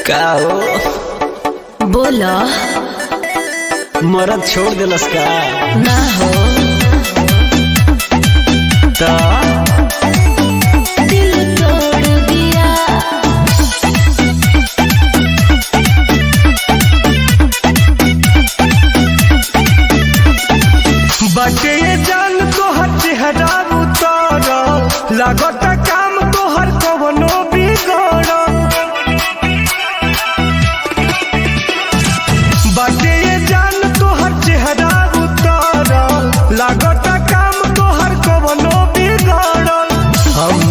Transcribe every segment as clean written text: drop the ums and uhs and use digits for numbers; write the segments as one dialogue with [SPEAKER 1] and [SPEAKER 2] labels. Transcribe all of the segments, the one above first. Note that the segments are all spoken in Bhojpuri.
[SPEAKER 1] का हो
[SPEAKER 2] बोला
[SPEAKER 1] मरद छोड़ दिलस का
[SPEAKER 2] ना हो
[SPEAKER 1] तो
[SPEAKER 2] दिल तोड़ दिया।
[SPEAKER 1] बटे जान तो हर चेहरा उतर लागत काम तो हर कवनो बिगड़ बटे जान तो हर चेहरा उतर लागत काम तो हर कवनो बिगड़ हम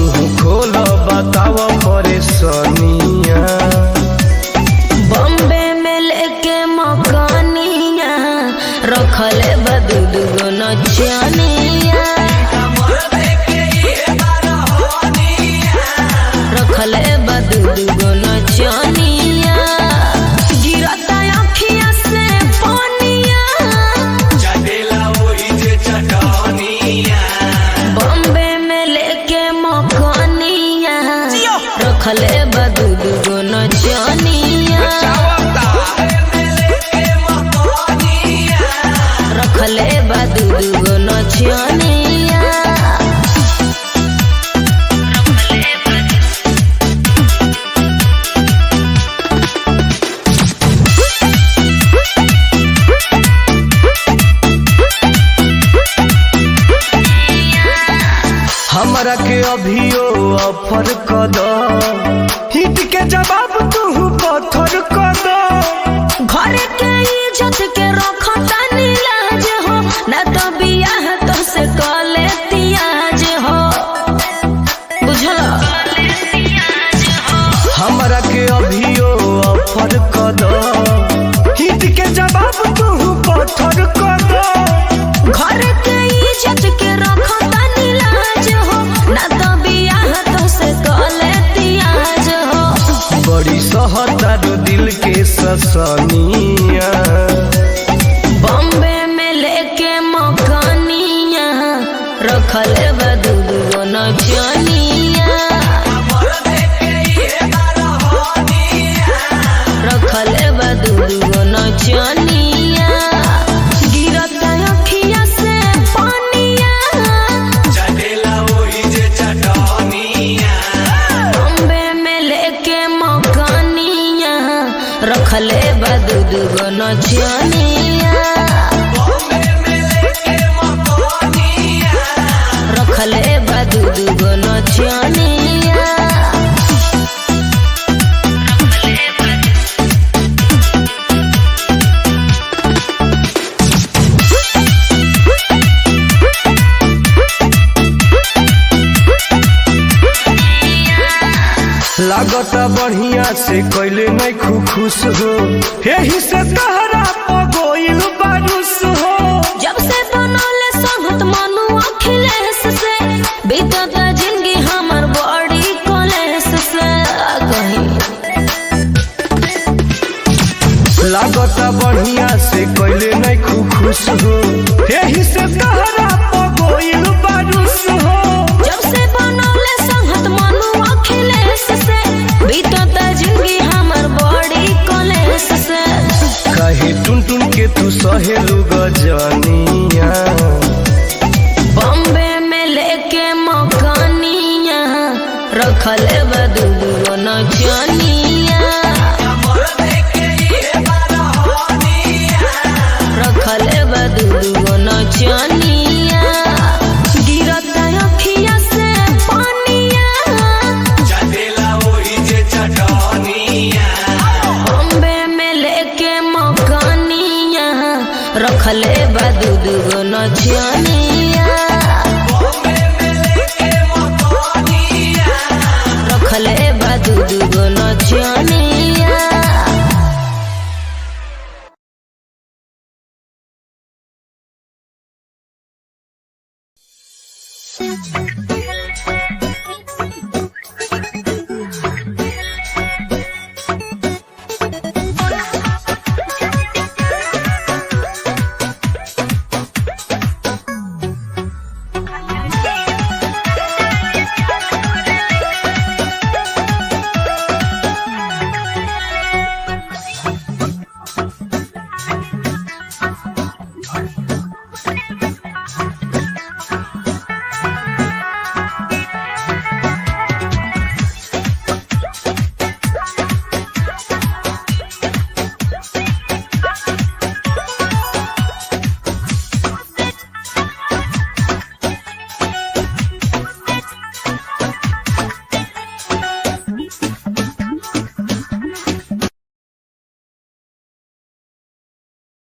[SPEAKER 1] खोल बताव परेशानिया
[SPEAKER 2] बॉम्बे में लेके मकानिया रखले बदूद गो नचनिया रखले बदूद गो नचनिया गिरता अखिया से पानिया बॉम्बे में लेके मकानिया रखले बदूद गो नचनिया रखले बदूद गो नचनिया।
[SPEAKER 1] हमरा के अभियो ऑफर कर दो हिट के जवाब तू पत्थर कर दो
[SPEAKER 2] घर के इज्जत के रखो तनी लाज हो ना तो बियाह तो से कले तियाज हो बुझलो
[SPEAKER 1] हमरा के अभियो ऑफर कर दो हिट के जवाब तू पत्थर कर दो
[SPEAKER 2] घर के इज्जत के रखो तनी लाज हो ना तो बियाह तो से कले तियाज हो
[SPEAKER 1] बड़ी सहतार दिल के ससनिया
[SPEAKER 2] बॉम्बे में लेके मकानिया रखले बदूद गो नचनिया रखले बदूद गो नचनिया गिरता अखिया से पानिया बॉम्बे में लेके मकानिया रखले बदूद गो नचनिया रखले बदूद गो नचनिया।
[SPEAKER 1] लागता बढ़िया से कैले नहीं खुश हो यही से तहरा पगोइल बारूस हो
[SPEAKER 2] जब से बनौले संगत मनु अखिलेश से बीतत जिंदगी हमर बड़ी कलेश से कहीं
[SPEAKER 1] लागता बढ़िया से कैले नहीं खुश हो यही से तहरा पगोइल बारूस हो
[SPEAKER 2] जब से बनौले संगत मनु अखिलेश से बीतत जिंदगी हमर बड़ी कलेश से
[SPEAKER 1] कहे टुन टुन के तू सहेलू गजनिया
[SPEAKER 2] बॉम्बे में लेके मकानिया रखले बदूद गो नचनिया रखले बदूद गो नचनिया गिरता अखिया से पानिया बॉम्बे में लेके मकानिया रखले बदूद गो नचनिया।